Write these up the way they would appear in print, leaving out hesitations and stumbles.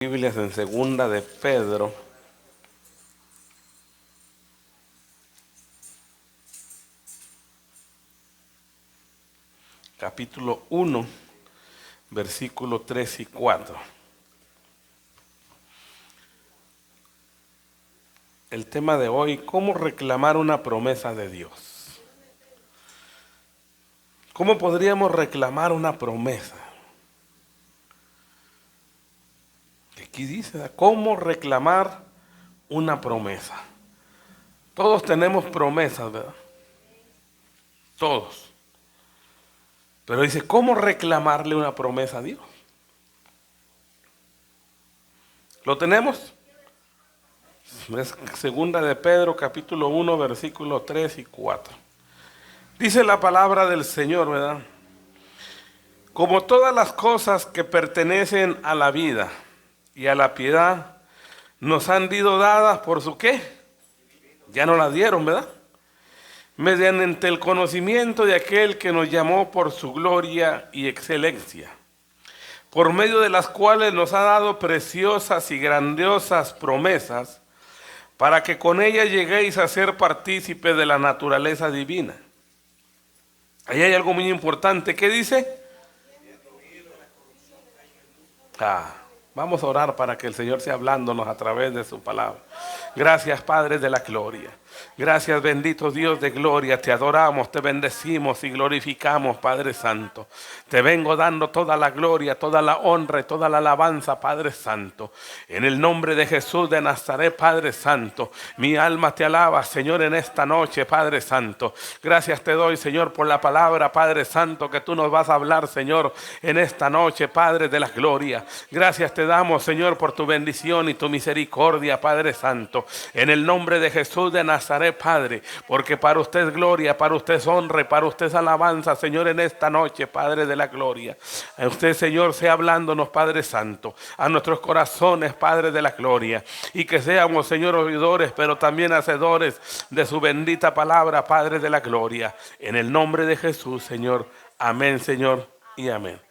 Biblias en Segunda de Pedro, capítulo 1, versículos 3 y 4. El tema de hoy: ¿cómo reclamar una promesa de Dios? ¿Cómo podríamos reclamar una promesa? Aquí dice, ¿cómo reclamar una promesa? Todos tenemos promesas, ¿verdad? Todos. Pero dice, ¿cómo reclamarle una promesa a Dios? ¿Lo tenemos? Es Segunda de Pedro, capítulo 1, versículos 3 y 4. Dice la palabra del Señor, ¿verdad? Como todas las cosas que pertenecen a la vida y a la piedad nos han sido dadas por su ¿qué? Ya nos las dieron, ¿verdad? Mediante el conocimiento de aquel que nos llamó por su gloria y excelencia, por medio de las cuales nos ha dado preciosas y grandiosas promesas, para que con ellas lleguéis a ser partícipes de la naturaleza divina. Ahí hay algo muy importante. ¿Qué dice? Vamos a orar para que el Señor sea hablándonos a través de su palabra. Gracias, Padre de la gloria. Gracias, bendito Dios de gloria. Te adoramos, te bendecimos y glorificamos, Padre Santo. Te vengo dando toda la gloria, toda la honra y toda la alabanza, Padre Santo. En el nombre de Jesús de Nazaret, Padre Santo. Mi alma te alaba, Señor, en esta noche, Padre Santo. Gracias te doy, Señor, por la palabra, Padre Santo, que tú nos vas a hablar, Señor, en esta noche, Padre de la gloria. Gracias te damos, Señor, por tu bendición y tu misericordia, Padre Santo. En el nombre de Jesús de Nazaret, Padre, porque para usted es gloria, para usted es honra, para usted es alabanza, Señor, en esta noche, Padre de la gloria. A usted, Señor, sea hablándonos, Padre Santo, a nuestros corazones, Padre de la gloria, y que seamos, Señor, oidores, pero también hacedores de su bendita palabra, Padre de la gloria. En el nombre de Jesús, Señor. Amén, Señor, y amén.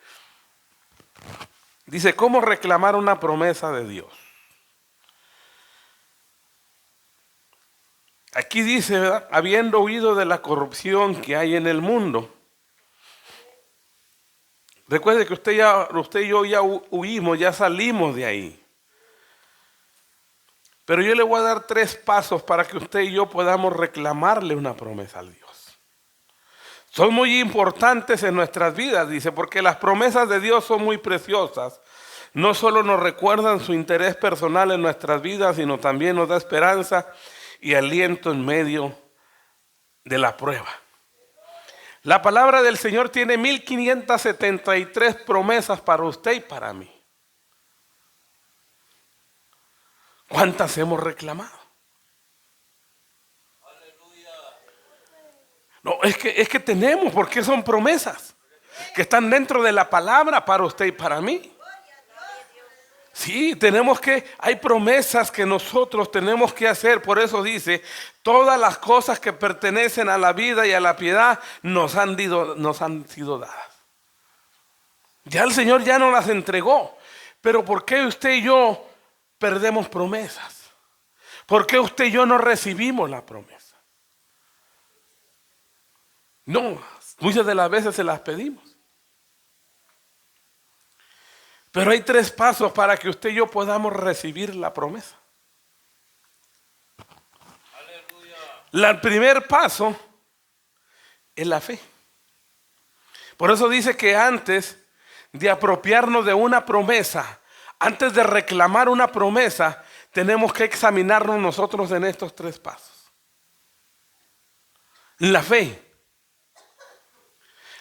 Dice, ¿cómo reclamar una promesa de Dios? Aquí dice, ¿verdad? Habiendo huido de la corrupción que hay en el mundo. Recuerde que usted y yo ya huimos, ya salimos de ahí. Pero yo le voy a dar 3 pasos para que usted y yo podamos reclamarle una promesa a Dios. Son muy importantes en nuestras vidas, dice, porque las promesas de Dios son muy preciosas. No solo nos recuerdan su interés personal en nuestras vidas, sino también nos da esperanza y aliento en medio de la prueba. La palabra del Señor tiene 1573 promesas para usted y para mí. ¿Cuántas hemos reclamado? No, es que tenemos, porque son promesas que están dentro de la palabra para usted y para mí. Sí, hay promesas que nosotros tenemos que hacer. Por eso dice, todas las cosas que pertenecen a la vida y a la piedad nos han sido dadas. Ya el Señor ya nos las entregó. Pero ¿por qué usted y yo perdemos promesas? ¿Por qué usted y yo no recibimos la promesa? No, muchas de las veces se las pedimos. Pero hay 3 pasos para que usted y yo podamos recibir la promesa. El primer paso es la fe. Por eso dice que antes de apropiarnos de una promesa, antes de reclamar una promesa, tenemos que examinarnos nosotros en estos 3 pasos. La fe.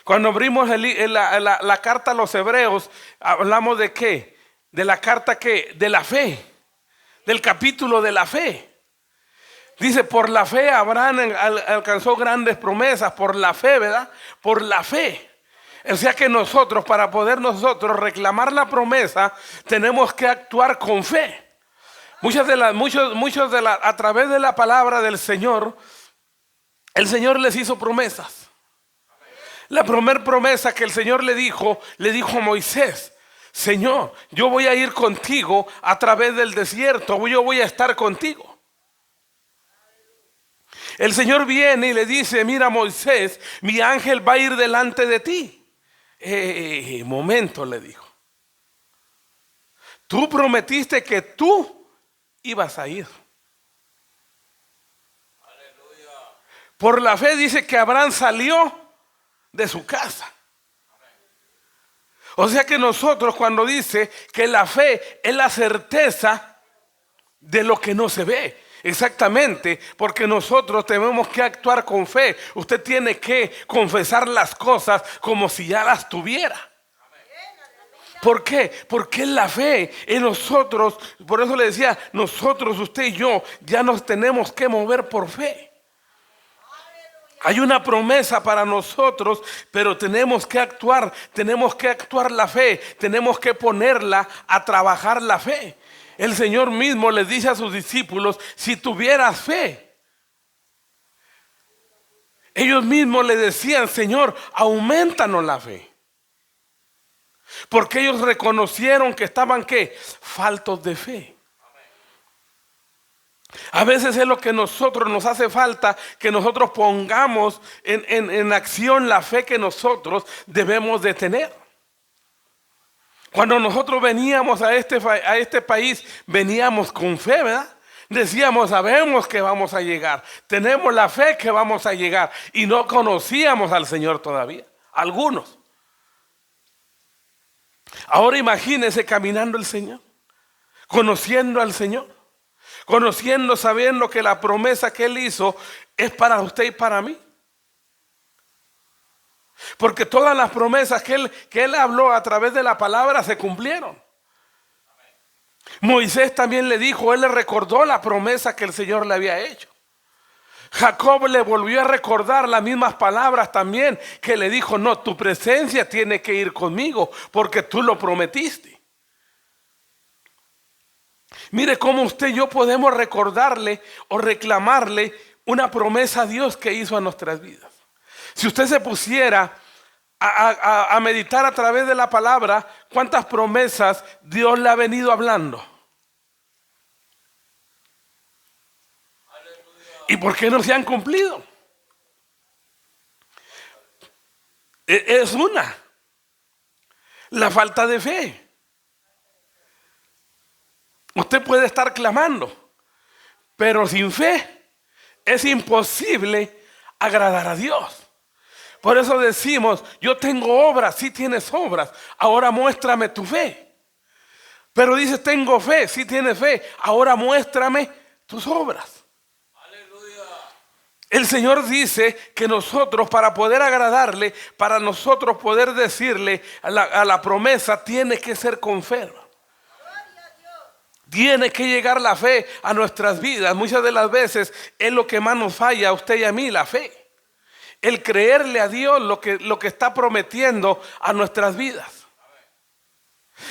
Cuando abrimos la carta a los Hebreos, hablamos de ¿qué? De la carta ¿qué? De la fe, del capítulo de la fe. Dice, por la fe Abraham alcanzó grandes promesas, por la fe, ¿verdad? Por la fe. O sea que nosotros, para poder nosotros reclamar la promesa, tenemos que actuar con fe. A través de la palabra del Señor, el Señor les hizo promesas. La primera promesa que el Señor le dijo a Moisés: Señor, yo voy a ir contigo a través del desierto, yo voy a estar contigo. El Señor viene y le dice, mira Moisés, mi ángel va a ir delante de ti. Momento, le dijo. Tú prometiste que tú ibas a ir. Por la fe dice que Abraham salió de su casa. O sea que nosotros, cuando dice que la fe es la certeza de lo que no se ve, exactamente, porque nosotros tenemos que actuar con fe. Usted tiene que confesar las cosas como si ya las tuviera. ¿Por qué? Porque es la fe en nosotros. Por eso le decía, nosotros, usted y yo, ya nos tenemos que mover por fe. Hay una promesa para nosotros, pero tenemos que actuar la fe, tenemos que ponerla a trabajar la fe. El Señor mismo les dice a sus discípulos, si tuvieras fe. Ellos mismos le decían, Señor, aumentanos la fe. Porque ellos reconocieron que estaban, ¿qué? Faltos de fe. A veces es lo que nosotros nos hace falta, que nosotros pongamos en acción la fe que nosotros debemos de tener. Cuando nosotros veníamos a este país, veníamos con fe, ¿verdad? Decíamos, sabemos que vamos a llegar, tenemos la fe que vamos a llegar, y no conocíamos al Señor todavía, algunos. Ahora imagínense caminando el Señor, conociendo al Señor. Conociendo, sabiendo que la promesa que Él hizo es para usted y para mí. Porque todas las promesas que él habló a través de la palabra se cumplieron. Moisés también le dijo, él le recordó la promesa que el Señor le había hecho. Jacob le volvió a recordar las mismas palabras también, que le dijo, no, tu presencia tiene que ir conmigo porque tú lo prometiste. Mire cómo usted y yo podemos recordarle o reclamarle una promesa a Dios que hizo a nuestras vidas. Si usted se pusiera a meditar a través de la palabra, ¿cuántas promesas Dios le ha venido hablando? ¿Y por qué no se han cumplido? Es una, la falta de fe. Usted puede estar clamando, pero sin fe es imposible agradar a Dios. Por eso decimos, yo tengo obras, sí tienes obras, ahora muéstrame tu fe. Pero dices, tengo fe, sí tienes fe, ahora muéstrame tus obras. Aleluya. El Señor dice que nosotros, para poder agradarle, para nosotros poder decirle a la promesa, tiene que ser con fe. Tiene que llegar la fe a nuestras vidas. Muchas de las veces es lo que más nos falla a usted y a mí, la fe. El creerle a Dios lo que está prometiendo a nuestras vidas.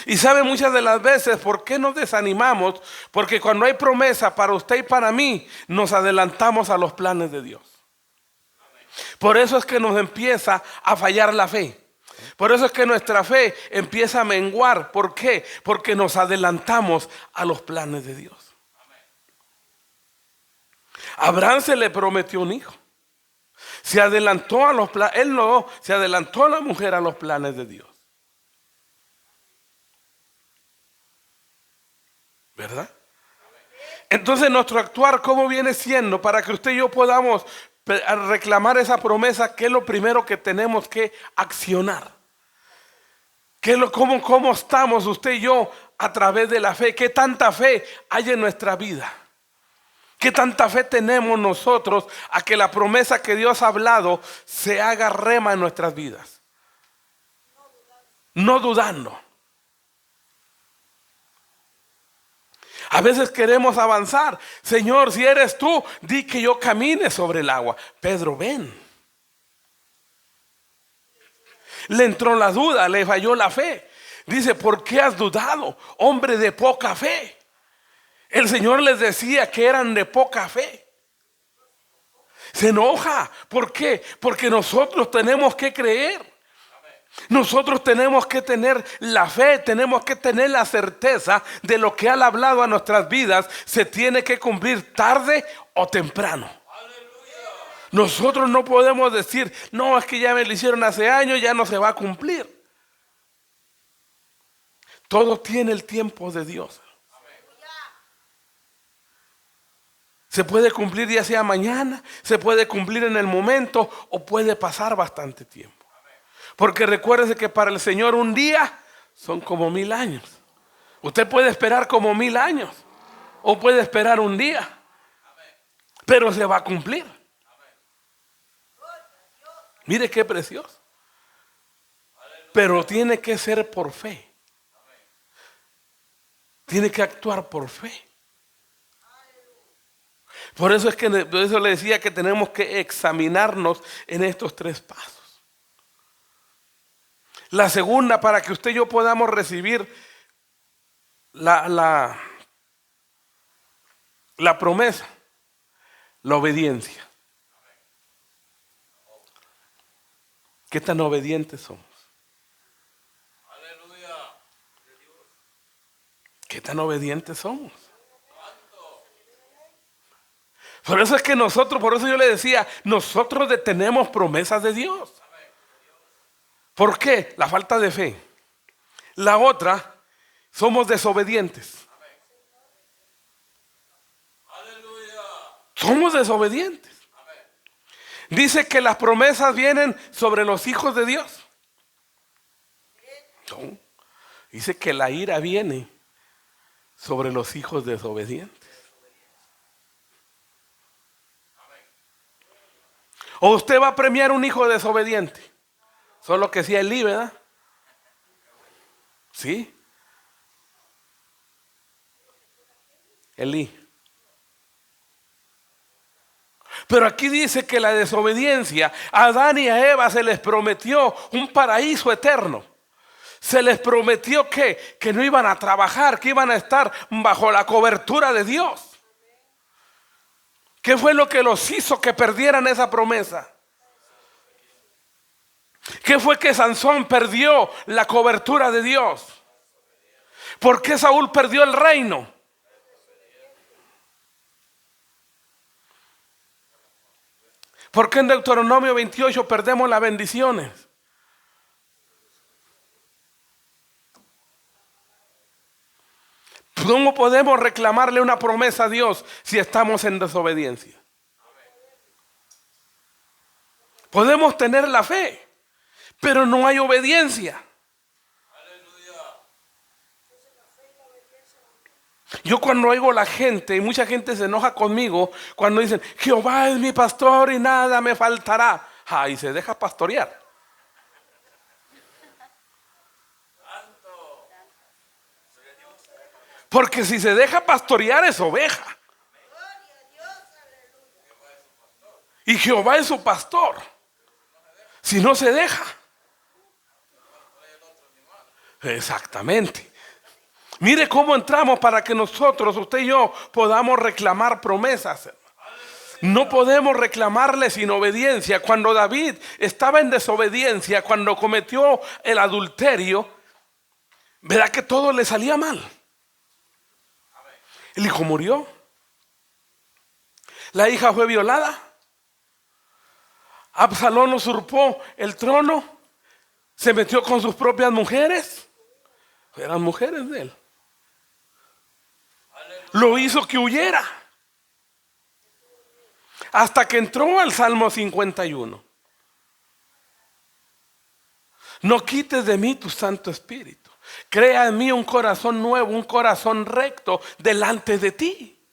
Y sabe muchas de las veces por qué nos desanimamos, porque cuando hay promesa para usted y para mí, nos adelantamos a los planes de Dios. Por eso es que nos empieza a fallar la fe. Por eso es que nuestra fe empieza a menguar. ¿Por qué? Porque nos adelantamos a los planes de Dios. A Abraham se le prometió un hijo. Se adelantó a los planes. Él no, se adelantó a la mujer a los planes de Dios. ¿Verdad? Entonces nuestro actuar, ¿cómo viene siendo? Para que usted y yo podamos reclamar esa promesa, ¿qué es lo primero que tenemos que accionar? ¿Cómo estamos usted y yo a través de la fe? ¿Qué tanta fe hay en nuestra vida? ¿Qué tanta fe tenemos nosotros a que la promesa que Dios ha hablado se haga rema en nuestras vidas? No dudando. A veces queremos avanzar. Señor, si eres tú, di que yo camine sobre el agua. Pedro, ven. Le entró la duda, le falló la fe. Dice, ¿por qué has dudado, hombre de poca fe? El Señor les decía que eran de poca fe. Se enoja. ¿Por qué? Porque nosotros tenemos que creer. Nosotros tenemos que tener la fe, tenemos que tener la certeza de lo que Él ha hablado a nuestras vidas. Se tiene que cumplir tarde o temprano. Nosotros no podemos decir, no, es que ya me lo hicieron hace años, ya no se va a cumplir. Todo tiene el tiempo de Dios. Se puede cumplir ya sea mañana, se puede cumplir en el momento o puede pasar bastante tiempo. Porque recuérdese que para el Señor un día son como 1000 años. Usted puede esperar como 1000 años o puede esperar un día, pero se va a cumplir. Mire qué precioso. Pero tiene que ser por fe. Tiene que actuar por fe. Por eso le decía que tenemos que examinarnos en estos 3 pasos. La segunda, para que usted y yo podamos recibir la promesa, la obediencia. ¿Qué tan obedientes somos? ¿Qué tan obedientes somos? Por eso es que por eso yo le decía, nosotros detenemos promesas de Dios. ¿Por qué? La falta de fe. La otra, somos desobedientes. Somos desobedientes. Dice que las promesas vienen sobre los hijos de Dios. No. Dice que la ira viene sobre los hijos desobedientes. O usted va a premiar un hijo desobediente. Solo que sea Elí, ¿verdad? Sí. Elí. Pero aquí dice que la desobediencia, a Adán y a Eva se les prometió un paraíso eterno. Se les prometió que no iban a trabajar, que iban a estar bajo la cobertura de Dios. ¿Qué fue lo que los hizo que perdieran esa promesa? ¿Qué fue que Sansón perdió la cobertura de Dios? ¿Por qué Saúl perdió el reino? ¿Por qué en Deuteronomio 28 perdemos las bendiciones? ¿Cómo podemos reclamarle una promesa a Dios si estamos en desobediencia? Podemos tener la fe, pero no hay obediencia. Yo cuando oigo a la gente, y mucha gente se enoja conmigo cuando dicen, Jehová es mi pastor y nada me faltará. Y se deja pastorear. Porque si se deja pastorear es oveja. Y Jehová es su pastor. Si no se deja. Exactamente. Mire cómo entramos para que nosotros, usted y yo, podamos reclamar promesas. No podemos reclamarle sin obediencia. Cuando David estaba en desobediencia, cuando cometió el adulterio, ¿verdad que todo le salía mal? El hijo murió. La hija fue violada. Absalón usurpó el trono. Se metió con sus propias mujeres. Eran mujeres de él. Lo hizo que huyera. Hasta que entró al Salmo 51. No quites de mí tu Santo Espíritu. Crea en mí un corazón nuevo, un corazón recto delante de ti.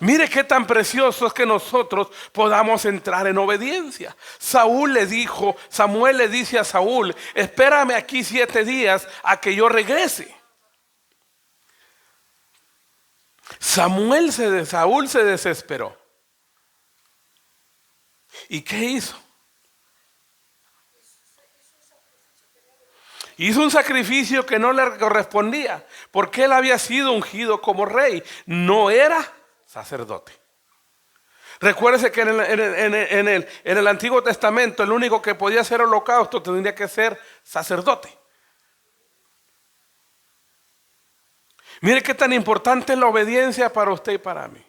Mire qué tan precioso es que nosotros podamos entrar en obediencia. Samuel le dice a Saúl, espérame aquí 7 días a que yo regrese. Saúl se desesperó. ¿Y qué hizo? Hizo un sacrificio que no le correspondía, porque él había sido ungido como rey, no era sacerdote. Recuérdese que en el Antiguo Testamento el único que podía hacer holocausto tendría que ser sacerdote. Mire qué tan importante es la obediencia para usted y para mí.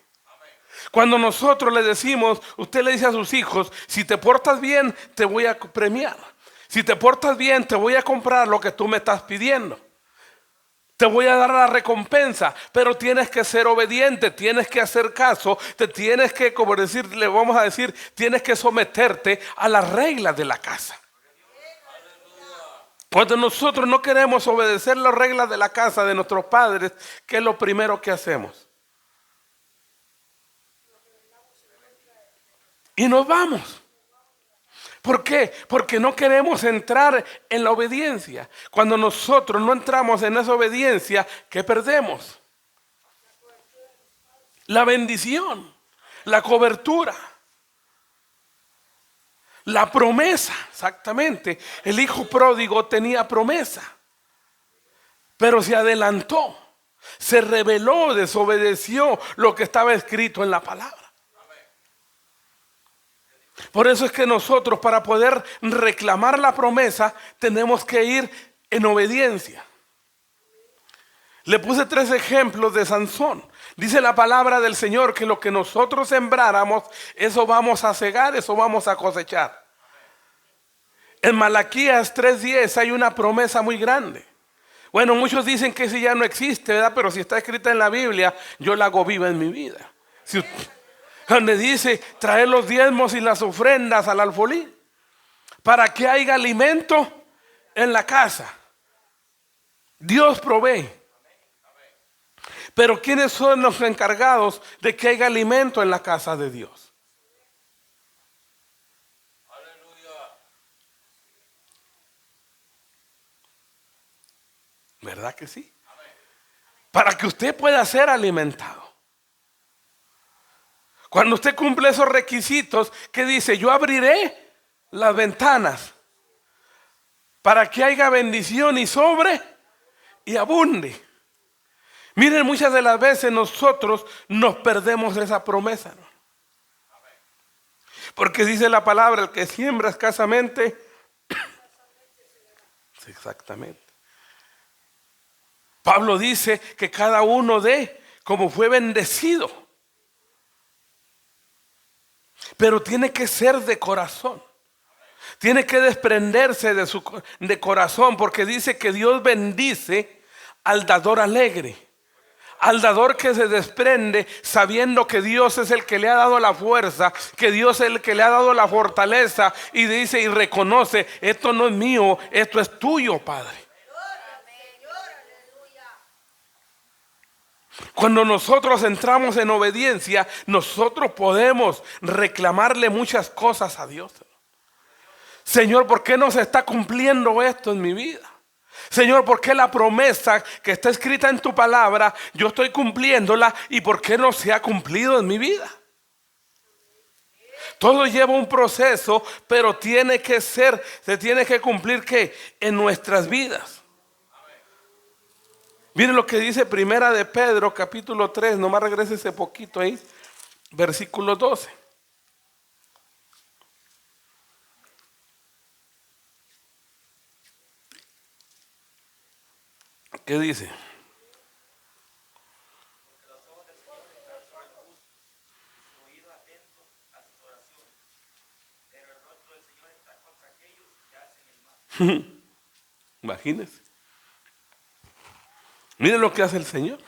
Cuando nosotros le decimos, usted le dice a sus hijos, si te portas bien te voy a premiar. Si te portas bien te voy a comprar lo que tú me estás pidiendo. Te voy a dar la recompensa, pero tienes que ser obediente, tienes que hacer caso, te tienes que, como decir, le vamos a decir, tienes que someterte a las reglas de la casa. Cuando nosotros no queremos obedecer las reglas de la casa de nuestros padres, ¿qué es lo primero que hacemos? Y nos vamos. ¿Por qué? Porque no queremos entrar en la obediencia. Cuando nosotros no entramos en esa obediencia, ¿qué perdemos? La bendición, la cobertura, la promesa. Exactamente. El hijo pródigo tenía promesa, pero se adelantó, se rebeló, desobedeció lo que estaba escrito en la palabra. Por eso es que nosotros, para poder reclamar la promesa, tenemos que ir en obediencia. Le puse 3 ejemplos de Sansón. Dice la palabra del Señor que lo que nosotros sembráramos, eso vamos a cegar, eso vamos a cosechar. En Malaquías 3:10 hay una promesa muy grande. Bueno, muchos dicen que ese ya no existe, ¿verdad? Pero si está escrita en la Biblia, yo la hago viva en mi vida. Donde dice traer los diezmos y las ofrendas al alfolí para que haya alimento en la casa. Dios provee. Pero ¿quiénes son los encargados de que haya alimento en la casa de Dios? ¿Verdad que sí? Para que usted pueda ser alimentado. Cuando usted cumple esos requisitos, ¿qué dice? Yo abriré las ventanas para que haya bendición y sobre y abunde. Miren, muchas de las veces nosotros nos perdemos esa promesa, ¿no? Porque dice la palabra, el que siembra escasamente, exactamente. Pablo dice que cada uno dé como fue bendecido. Pero tiene que ser de corazón. Tiene que desprenderse de corazón, porque dice que Dios bendice al dador alegre. Al dador que se desprende sabiendo que Dios es el que le ha dado la fuerza, que Dios es el que le ha dado la fortaleza, y dice y reconoce, esto no es mío, esto es tuyo, Padre. Cuando nosotros entramos en obediencia, nosotros podemos reclamarle muchas cosas a Dios. Señor, ¿por qué no se está cumpliendo esto en mi vida? Señor, ¿por qué la promesa que está escrita en tu palabra, yo estoy cumpliéndola, y por qué no se ha cumplido en mi vida? Todo lleva un proceso, pero se tiene que cumplir ¿qué? En nuestras vidas. Miren lo que dice Primera de Pedro, capítulo 3, nomás regrese ese poquito ahí, versículo 12. ¿Qué dice? Imagínense. Miren lo que hace el Señor.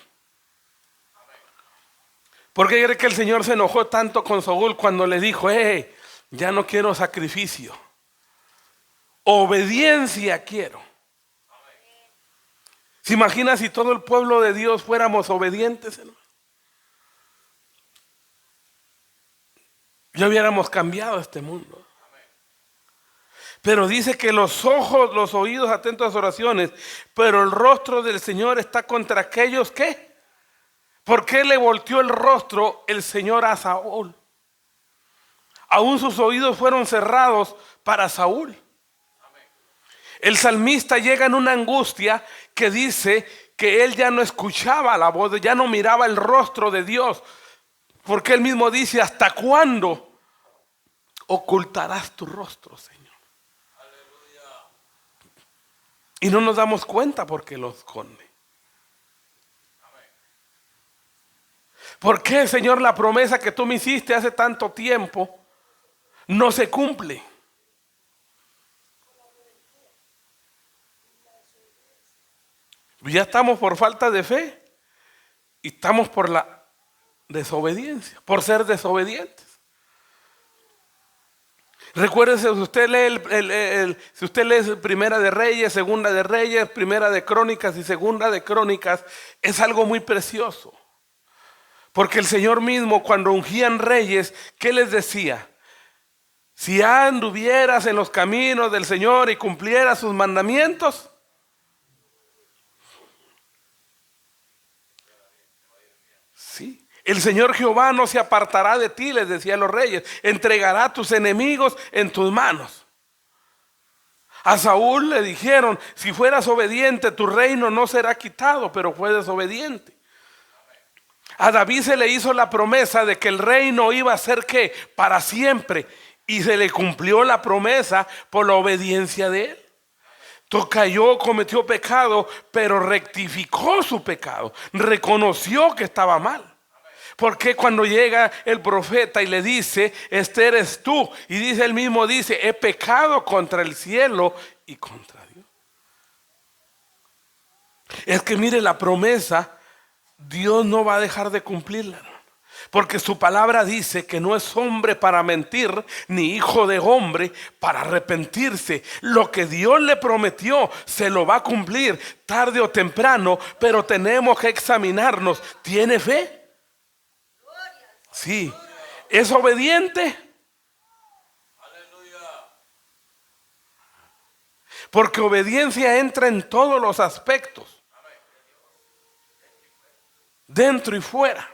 ¿Por qué cree que el Señor se enojó tanto con Saúl cuando le dijo, ya no quiero sacrificio, obediencia quiero? ¿Se imagina si todo el pueblo de Dios fuéramos obedientes, hermano? Ya hubiéramos cambiado este mundo. Pero dice que los ojos, los oídos atentos a las oraciones, pero el rostro del Señor está contra aquellos que, ¿por qué le volteó el rostro el Señor a Saúl? Aún sus oídos fueron cerrados para Saúl. El salmista llega en una angustia que dice que él ya no escuchaba la voz, ya no miraba el rostro de Dios. Porque Él mismo dice, ¿hasta cuándo ocultarás tu rostro, Señor? Y no nos damos cuenta porque lo esconde. ¿Por qué, Señor, la promesa que tú me hiciste hace tanto tiempo no se cumple? Ya estamos por falta de fe y estamos por la desobediencia, por ser desobedientes. Recuérdese, si usted lee si usted lee Primera de Reyes, Segunda de Reyes, Primera de Crónicas y Segunda de Crónicas, es algo muy precioso. Porque el Señor mismo, cuando ungían reyes, ¿qué les decía? Si anduvieras en los caminos del Señor y cumplieras sus mandamientos, sí, el Señor Jehová no se apartará de ti, les decía a los reyes, entregará a tus enemigos en tus manos. A Saúl le dijeron, si fueras obediente, tu reino no será quitado, pero fue desobediente. A David se le hizo la promesa de que el reino iba a ser ¿qué? Para siempre. Y se le cumplió la promesa por la obediencia de él. Cayó, cometió pecado, pero rectificó su pecado. Reconoció que estaba mal. Porque cuando llega el profeta y le dice, este eres tú, y dice él mismo, dice, he pecado contra el cielo y contra Dios. Es que mire, la promesa, Dios no va a dejar de cumplirla. Porque su palabra dice que no es hombre para mentir, ni hijo de hombre para arrepentirse. Lo que Dios le prometió se lo va a cumplir tarde o temprano, pero tenemos que examinarnos. ¿Tiene fe? Sí. ¿Es obediente? Porque obediencia entra en todos los aspectos, dentro y fuera.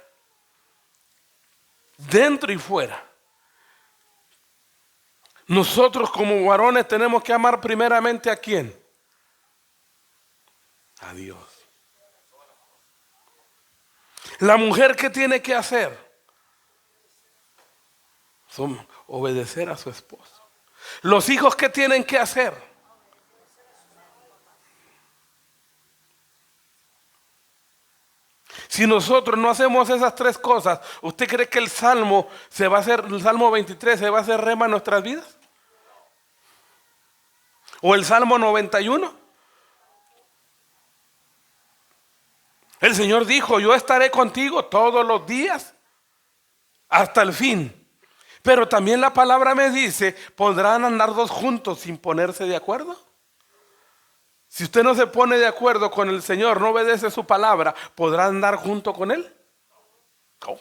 Dentro y fuera. Nosotros como varones tenemos que amar primeramente ¿a quién? A Dios. La mujer, ¿qué tiene que hacer? Obedecer a su esposo. Los hijos, ¿qué tienen que hacer? Si nosotros no hacemos esas tres cosas, ¿usted cree que el Salmo 23 se va a hacer rema en nuestras vidas? ¿O el Salmo 91? El Señor dijo, yo estaré contigo todos los días hasta el fin. Pero también la palabra me dice, ¿podrán andar dos juntos sin ponerse de acuerdo? Si usted no se pone de acuerdo con el Señor, no obedece su palabra, ¿podrá andar junto con Él? No.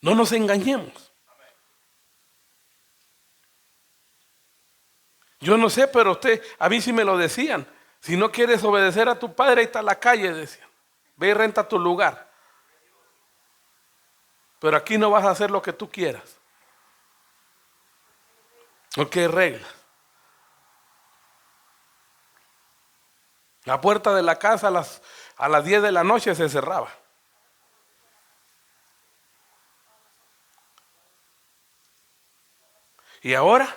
No nos engañemos. Yo no sé, pero a mí sí me lo decían. Si no quieres obedecer a tu padre, ahí está la calle, decían. Ve y renta tu lugar. Pero aquí no vas a hacer lo que tú quieras. Porque hay reglas. La puerta de la casa a las 10 de la noche se cerraba. ¿Y ahora?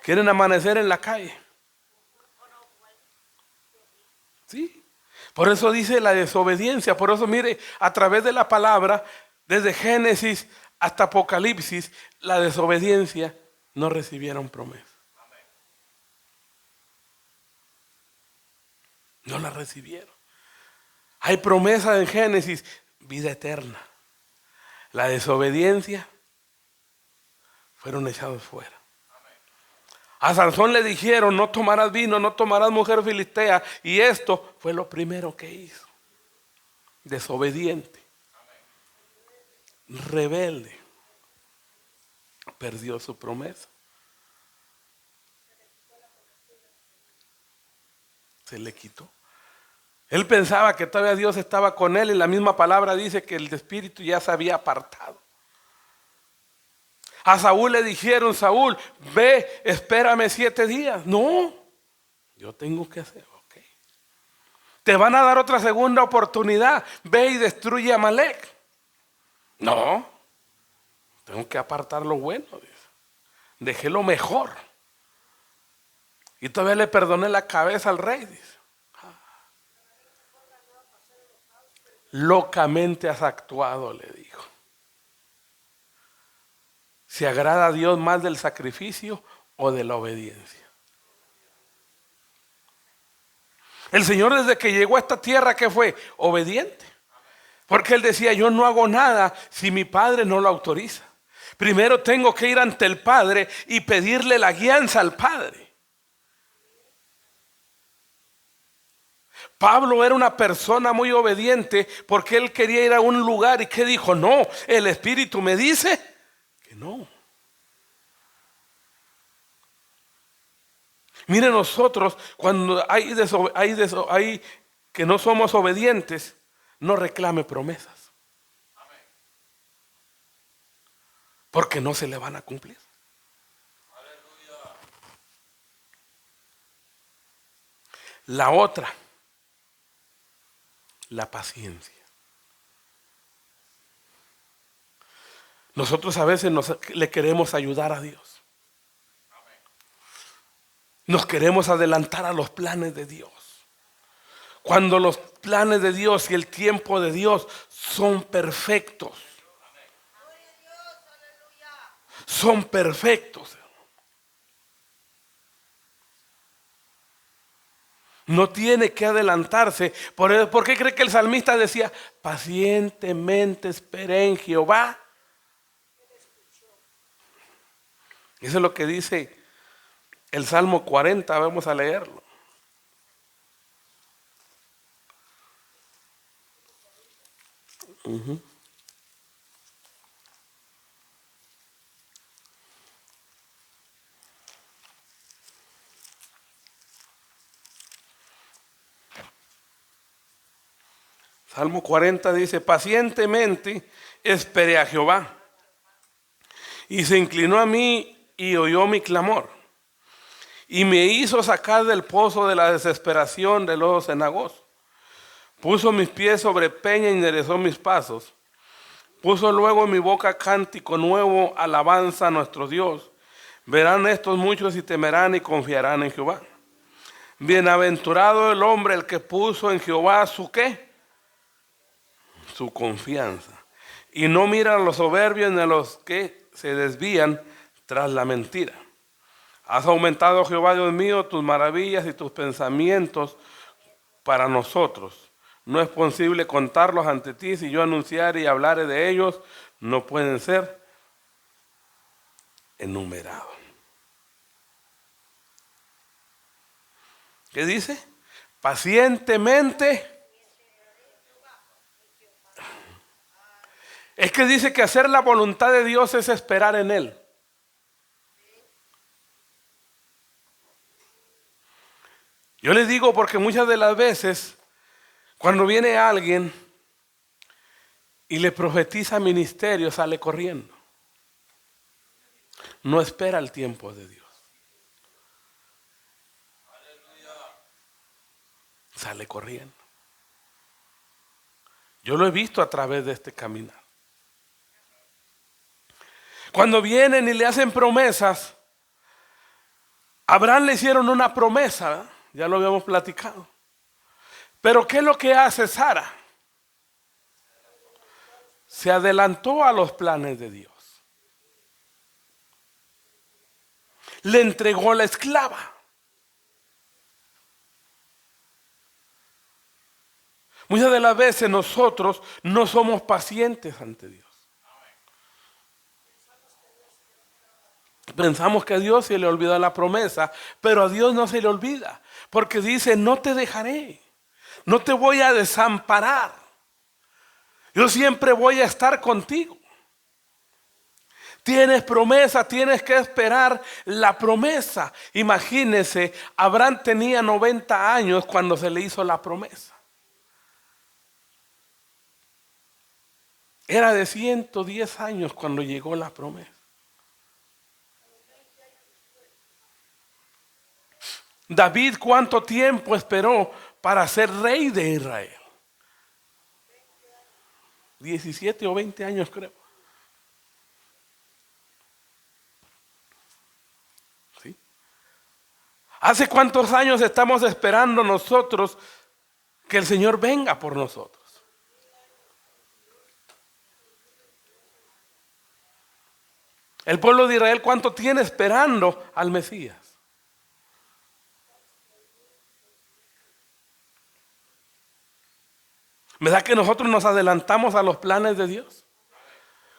Quieren amanecer en la calle. ¿Sí? Por eso dice la desobediencia. Por eso mire, a través de la palabra, desde Génesis hasta Apocalipsis, la desobediencia no recibieron promesa. No la recibieron. Hay promesa en Génesis, vida eterna. La desobediencia, fueron echados fuera. A Sansón le dijeron, no tomarás vino, no tomarás mujer filistea. Y esto fue lo primero que hizo. Desobediente. Rebelde. Perdió su promesa. Se le quitó. Él pensaba que todavía Dios estaba con él y la misma palabra dice que el espíritu ya se había apartado. A Saúl le dijeron, Saúl, ve, espérame 7 días. No, yo tengo que hacer, ok. te van a dar otra segunda oportunidad. Ve y destruye a Amalek. No, tengo que apartar lo bueno, dice. Dejé lo mejor. Y todavía le perdoné la cabeza al rey, dice. Locamente has actuado, le dijo. ¿Se agrada a Dios más del sacrificio o de la obediencia? El Señor, desde que llegó a esta tierra, ¿qué fue? Obediente. Porque Él decía, yo no hago nada si mi Padre no lo autoriza. Primero tengo que ir ante el Padre y pedirle la guianza al Padre. Pablo era una persona muy obediente porque él quería ir a un lugar y ¿qué dijo? No, el Espíritu me dice que no. Mire, nosotros cuando hay que no somos obedientes, no reclame promesas. Porque no se le van a cumplir. La otra, la paciencia. Nosotros a veces le queremos ayudar a Dios. Nos queremos adelantar a los planes de Dios. Cuando los planes de Dios y el tiempo de Dios son perfectos. Son perfectos. No tiene que adelantarse. ¿Por qué cree que el salmista decía, pacientemente esperé en Jehová? Eso es lo que dice el Salmo 40. Vamos a leerlo. Salmo 40 dice, pacientemente esperé a Jehová, y se inclinó a mí y oyó mi clamor, y me hizo sacar del pozo de la desesperación del lodo cenagoso. Puso mis pies sobre peña y enderezó mis pasos. Puso luego en mi boca cántico nuevo, alabanza a nuestro Dios. Verán estos muchos y temerán y confiarán en Jehová. Bienaventurado el hombre el que puso en Jehová su ¿qué? Su confianza. Y no mira a los soberbios ni a los que se desvían tras la mentira. Has aumentado, Jehová Dios mío, tus maravillas y tus pensamientos para nosotros. No es posible contarlos ante ti. Si yo anunciare y hablare de ellos, no pueden ser enumerados. ¿Qué dice? Pacientemente. Es que dice que hacer la voluntad de Dios es esperar en Él. Yo les digo porque muchas de las veces, cuando viene alguien y le profetiza ministerio, sale corriendo. No espera el tiempo de Dios. Sale corriendo. Yo lo he visto a través de este caminar. Cuando vienen y le hacen promesas, a Abraham le hicieron una promesa, ¿verdad? Ya lo habíamos platicado. Pero ¿qué es lo que hace Sara? Se adelantó a los planes de Dios. Le entregó la esclava. Muchas de las veces nosotros no somos pacientes ante Dios. Pensamos que a Dios se le olvida la promesa, pero a Dios no se le olvida, porque dice, no te dejaré, no te voy a desamparar, yo siempre voy a estar contigo. Tienes promesa, tienes que esperar la promesa. Imagínense, Abraham tenía 90 años cuando se le hizo la promesa. Era de 110 años cuando llegó la promesa. David, ¿cuánto tiempo esperó para ser rey de Israel? 17 o 20 años, creo. ¿Sí? ¿Hace cuántos años estamos esperando nosotros que el Señor venga por nosotros? El pueblo de Israel, ¿cuánto tiene esperando al Mesías? ¿Verdad que nosotros nos adelantamos a los planes de Dios?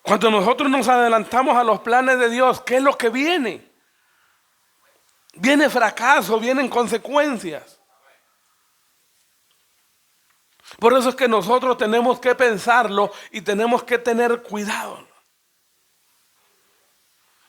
Cuando nosotros nos adelantamos a los planes de Dios, ¿qué es lo que viene? Viene fracaso, vienen consecuencias. Por eso es que nosotros tenemos que pensarlo y tenemos que tener cuidado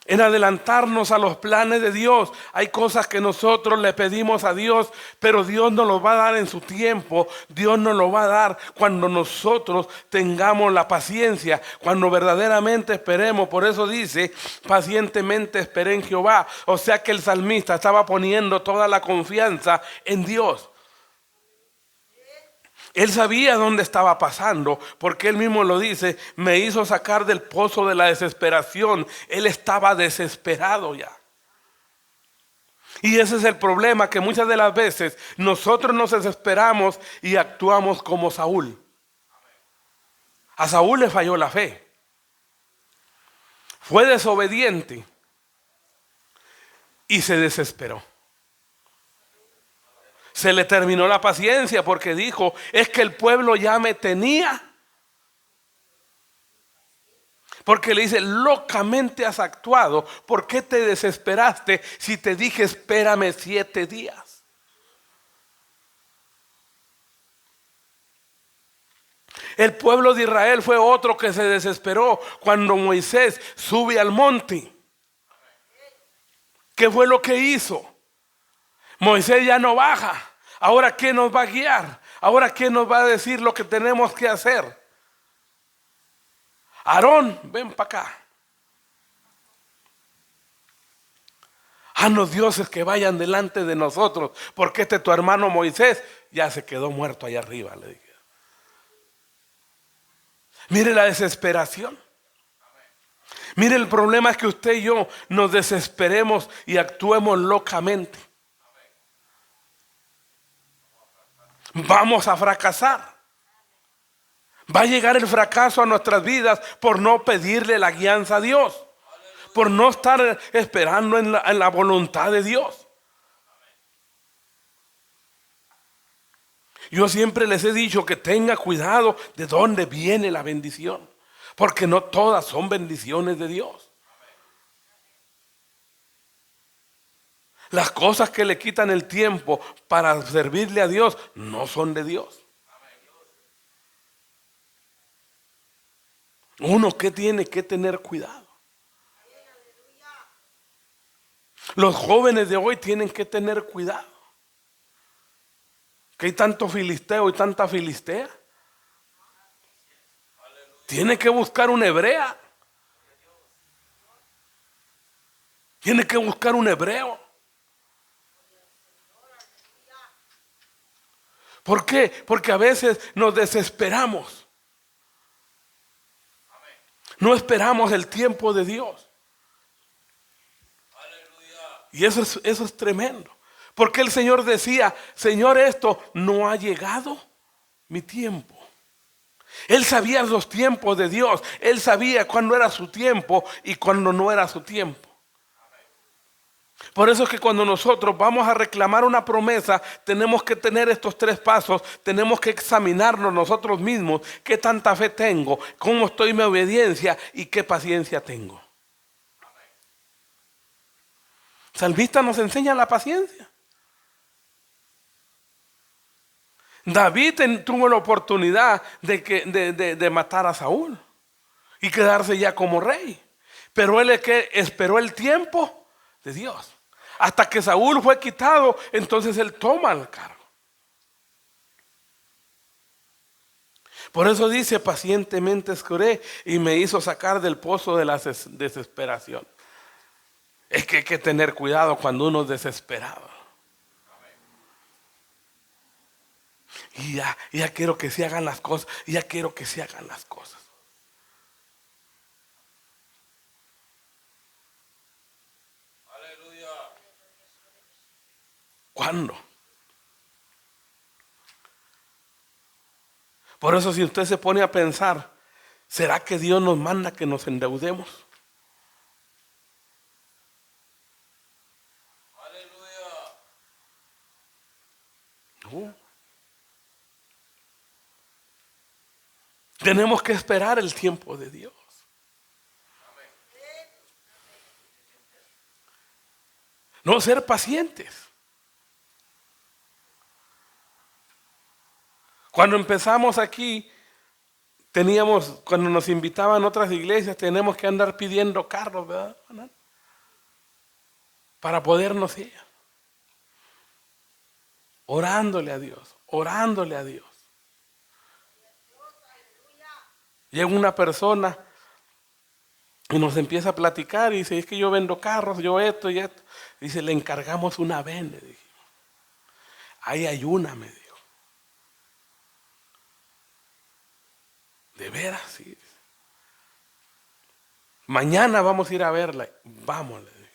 en adelantarnos a los planes de Dios. Hay cosas que nosotros le pedimos a Dios, pero Dios nos los va a dar en su tiempo. Dios nos lo va a dar cuando nosotros tengamos la paciencia, cuando verdaderamente esperemos. Por eso dice, pacientemente esperé en Jehová. O sea que el salmista estaba poniendo toda la confianza en Dios. Él sabía dónde estaba pasando, porque él mismo lo dice, me hizo sacar del pozo de la desesperación. Él estaba desesperado ya. Y ese es el problema, que muchas de las veces nosotros nos desesperamos y actuamos como Saúl. A Saúl le falló la fe. Fue desobediente y se desesperó. Se le terminó la paciencia porque dijo, es que el pueblo ya me tenía. Porque le dice, locamente has actuado. ¿Por qué te desesperaste si te dije espérame 7 días? El pueblo de Israel fue otro que se desesperó cuando Moisés sube al monte. ¿Qué fue lo que hizo? Moisés ya no baja. Ahora, ¿quién nos va a guiar? Ahora, ¿quién nos va a decir lo que tenemos que hacer? Aarón, ven para acá. Haznos dioses que vayan delante de nosotros, porque tu hermano Moisés ya se quedó muerto allá arriba, le dije. Mire la desesperación. Mire, el problema es que usted y yo nos desesperemos y actuemos locamente. Vamos a fracasar. Va a llegar el fracaso a nuestras vidas por no pedirle la guianza a Dios, por no estar esperando en la voluntad de Dios. Yo siempre les he dicho que tenga cuidado de dónde viene la bendición, porque no todas son bendiciones de Dios. Las cosas que le quitan el tiempo para servirle a Dios no son de Dios. Uno que tiene que tener cuidado. Los jóvenes de hoy tienen que tener cuidado. Que hay tanto filisteo y tanta filistea. Tiene que buscar una hebrea. Tiene que buscar un hebreo. ¿Por qué? Porque a veces nos desesperamos. No esperamos el tiempo de Dios. Y eso es tremendo. Porque el Señor decía, Señor, esto no ha llegado mi tiempo. Él sabía los tiempos de Dios. Él sabía cuándo era su tiempo y cuándo no era su tiempo. Por eso es que cuando nosotros vamos a reclamar una promesa, tenemos que tener estos 3 pasos. Tenemos que examinarnos nosotros mismos. ¿Qué tanta fe tengo? ¿Cómo estoy en mi obediencia? ¿Y qué paciencia tengo? Salmista nos enseña la paciencia. David tuvo la oportunidad de matar a Saúl y quedarse ya como rey. Pero él es que esperó el tiempo de Dios. Hasta que Saúl fue quitado, entonces él toma el cargo. Por eso dice, pacientemente esperé y me hizo sacar del pozo de la desesperación. Es que hay que tener cuidado cuando uno es desesperado. Y ya quiero que se hagan las cosas. Y ya quiero que se hagan las cosas. ¿Cuándo? Por eso si usted se pone a pensar, ¿será que Dios nos manda que nos endeudemos? No. Tenemos que esperar el tiempo de Dios. No ser pacientes. Cuando empezamos aquí, cuando nos invitaban a otras iglesias, tenemos que andar pidiendo carros, ¿verdad? Para podernos ir. Orándole a Dios, orándole a Dios. Llega una persona y nos empieza a platicar y dice, es que yo vendo carros, yo esto y esto. Dice, le encargamos una vez, le dije. Ahí hay una, me dijo. De veras, sí. Mañana vamos a ir a verla. Vamos, le dije.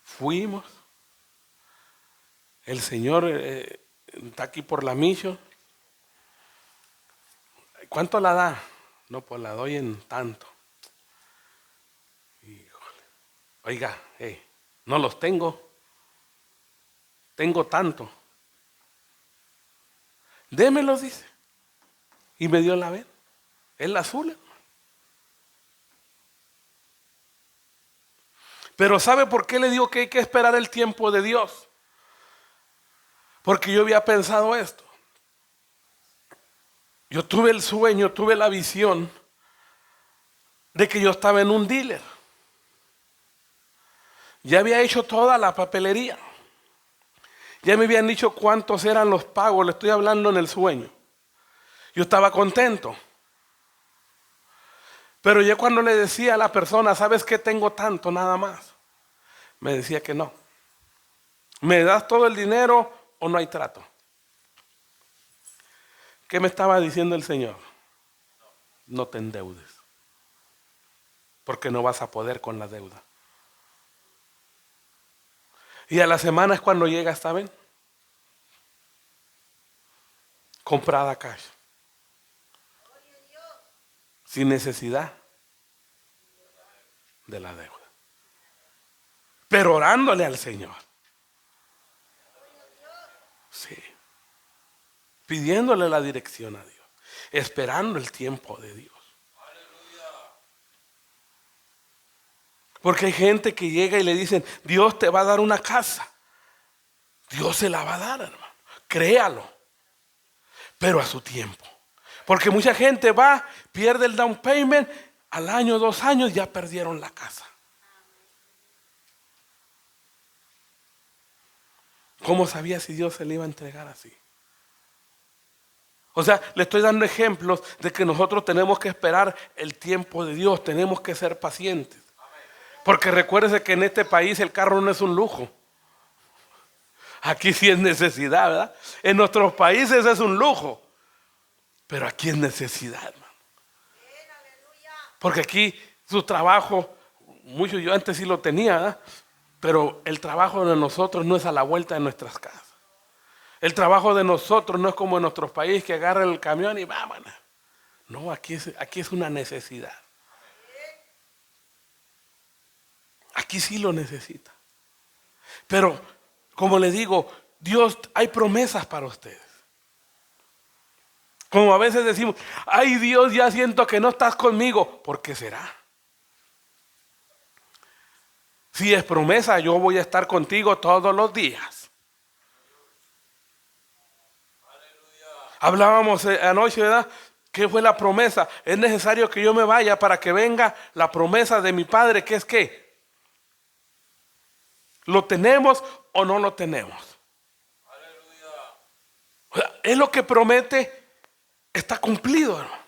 Fuimos. El Señor está aquí por la misión. ¿Cuánto la da? No, pues la doy en tanto. Híjole. Oiga, no los tengo. Tengo tanto. Démelos, dice. Y me dio la vez. Es la azul. Pero ¿sabe por qué le digo que hay que esperar el tiempo de Dios? Porque yo había pensado esto. Yo tuve el sueño, tuve la visión de que yo estaba en un dealer. Ya había hecho toda la papelería. Ya me habían dicho cuántos eran los pagos, le estoy hablando en el sueño. Yo estaba contento. Pero ya cuando le decía a la persona, ¿sabes qué? Tengo tanto nada más. Me decía que no. ¿Me das todo el dinero o no hay trato? ¿Qué me estaba diciendo el Señor? No te endeudes. Porque no vas a poder con la deuda. Y a la semana es cuando llega esta vez. Comprada cash. Sin necesidad de la deuda. Pero orándole al Señor. Sí. Pidiéndole la dirección a Dios. Esperando el tiempo de Dios. Porque hay gente que llega y le dicen, Dios te va a dar una casa. Dios se la va a dar, hermano. Créalo. Pero a su tiempo. Porque mucha gente va, pierde el down payment, al año, 2 años ya perdieron la casa. ¿Cómo sabía si Dios se le iba a entregar así? O sea, le estoy dando ejemplos de que nosotros tenemos que esperar el tiempo de Dios, tenemos que ser pacientes. Porque recuérdese que en este país el carro no es un lujo. Aquí sí es necesidad, ¿verdad? En nuestros países es un lujo. Pero aquí es necesidad, hermano. Porque aquí su trabajo, mucho yo antes sí lo tenía, ¿verdad? Pero el trabajo de nosotros no es a la vuelta de nuestras casas. El trabajo de nosotros no es como en nuestros países que agarran el camión y vámonos. No, aquí es una necesidad. Aquí sí lo necesita. Pero, como le digo, Dios, hay promesas para ustedes. Como a veces decimos, ay Dios, ya siento que no estás conmigo. ¿Por qué será? Si es promesa, yo voy a estar contigo todos los días. Hablábamos anoche, ¿verdad? ¿Qué fue la promesa? Es necesario que yo me vaya para que venga la promesa de mi Padre, que es que ¿lo tenemos o no lo tenemos? O sea, es lo que promete, está cumplido, hermano.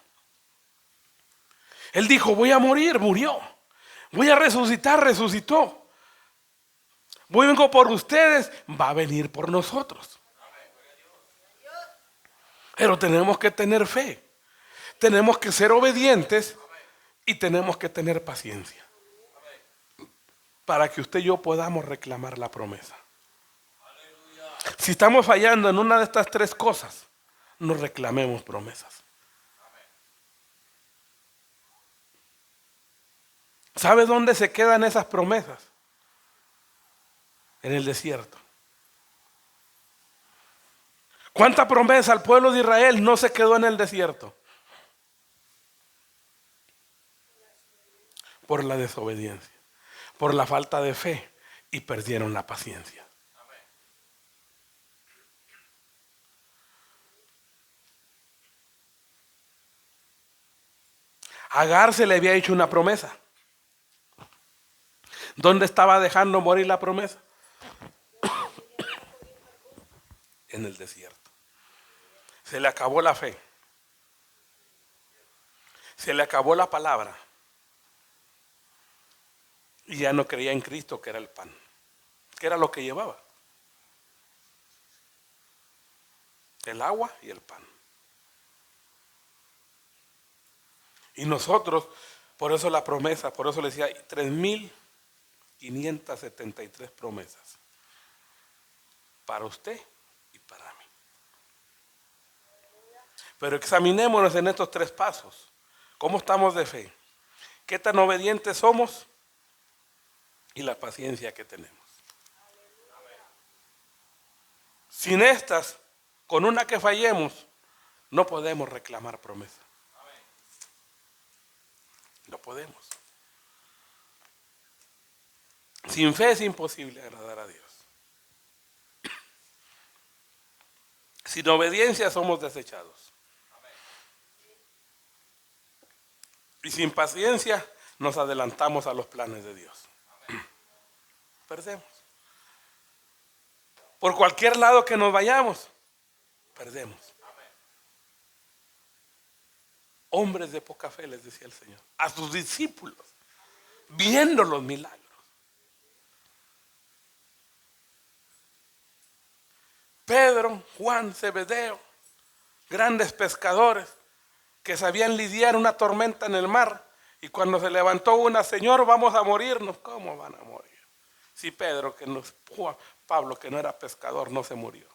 Él dijo, voy a morir, murió. Voy a resucitar, resucitó. Vengo por ustedes, va a venir por nosotros. Pero tenemos que tener fe. Tenemos que ser obedientes y tenemos que tener paciencia para que usted y yo podamos reclamar la promesa. Si estamos fallando en una de estas tres cosas, no reclamemos promesas. ¿Sabe dónde se quedan esas promesas? En el desierto. ¿Cuánta promesa al pueblo de Israel no se quedó en el desierto? Por la desobediencia, por la falta de fe, y perdieron la paciencia. A Agar se le había hecho una promesa. ¿Dónde estaba dejando morir la promesa? En el desierto. Se le acabó la fe. Se le acabó la palabra. Y ya no creía en Cristo, que era el pan. Que era lo que llevaba. El agua y el pan. Y nosotros, por eso la promesa, por eso le decía, 3,573 promesas. Para usted y para mí. Pero examinémonos en estos tres pasos. ¿Cómo estamos de fe? ¿Qué tan obedientes somos? Y la paciencia que tenemos. Sin estas, con una que fallemos, no podemos reclamar promesa. No podemos. Sin fe es imposible agradar a Dios. Sin obediencia somos desechados. Y sin paciencia nos adelantamos a los planes de Dios. Perdemos. Por cualquier lado que nos vayamos, perdemos. Hombres de poca fe, les decía el Señor, a sus discípulos, viendo los milagros. Pedro, Juan, Zebedeo, grandes pescadores que sabían lidiar una tormenta en el mar, y cuando se levantó una, Señor, vamos a morirnos. ¿Cómo van a morir? Si Pedro, Pablo, que no era pescador, no se murió.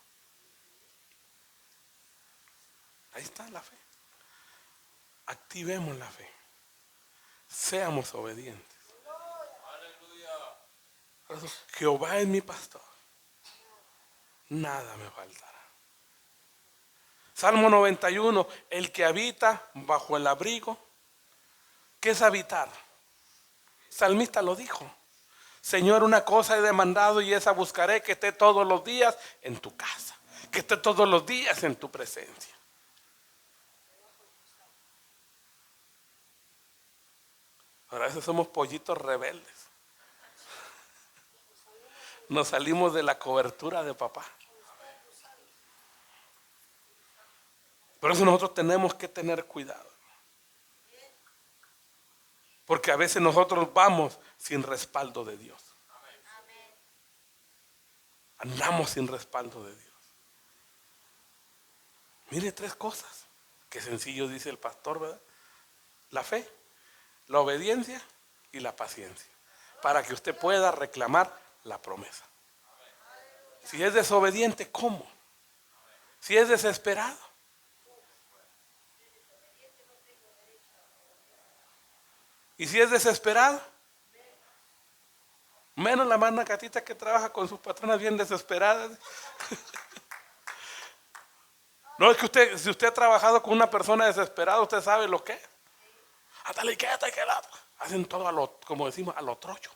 Ahí está la fe. Activemos la fe. Seamos obedientes. Por eso, Jehová es mi pastor. Nada me faltará. Salmo 91, el que habita bajo el abrigo. ¿Qué es habitar? El salmista lo dijo. Señor, una cosa he demandado y esa buscaré, que esté todos los días en tu casa, que esté todos los días en tu presencia. Ahora a veces somos pollitos rebeldes. Nos salimos de la cobertura de papá. Por eso nosotros tenemos que tener cuidado. Porque a veces nosotros vamos sin respaldo de Dios. Andamos sin respaldo de Dios. Mire, tres cosas. Qué sencillo dice el pastor, ¿verdad? La fe, la obediencia y la paciencia. Para que usted pueda reclamar la promesa. Si es desobediente, ¿cómo? Si es desesperado. Y si es desesperado, menos la mana Catita que trabaja con sus patronas bien desesperadas. No, es que usted, si usted ha trabajado con una persona desesperada, usted sabe lo que es. Hasta la izquierda y que la hacen todo a lo, como decimos, a lo trocho.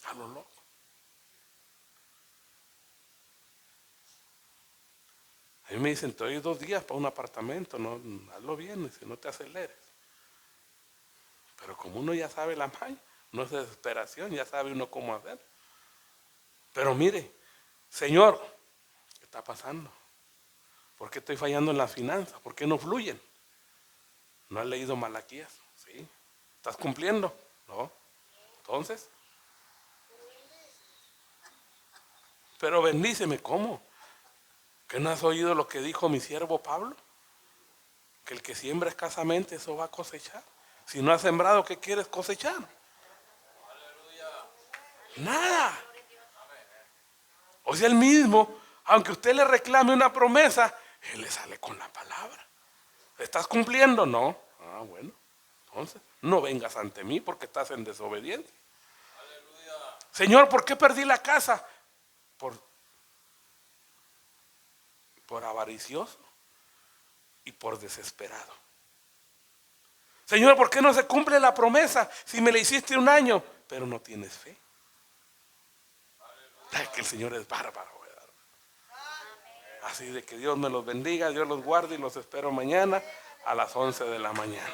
A lo loco. A mí me dicen, te doy 2 días para un apartamento, no, hazlo bien, si no te aceleres. Pero como uno ya sabe la maña, no es desesperación, ya sabe uno cómo hacer. Pero mire, Señor, ¿qué está pasando? ¿Por qué estoy fallando en las finanzas? ¿Por qué no fluyen? ¿No has leído Malaquías? Sí. ¿Estás cumpliendo? No. Entonces, pero bendíceme, ¿cómo? ¿Qué no has oído lo que dijo mi siervo Pablo? Que el que siembra escasamente, eso va a cosechar. Si no has sembrado, ¿qué quieres cosechar? Nada. O sea, él mismo, aunque usted le reclame una promesa, él le sale con la palabra. ¿Estás cumpliendo? No. Ah, bueno. Entonces, no vengas ante mí porque estás en desobediencia. Señor, ¿por qué perdí la casa? Por, por avaricioso y por desesperado. Señor, ¿por qué no se cumple la promesa si me la hiciste un año, pero no tienes fe? Ay, que el Señor es bárbaro, ¿verdad? Así de que Dios me los bendiga, Dios los guarde y los espero mañana a las 11 de la mañana.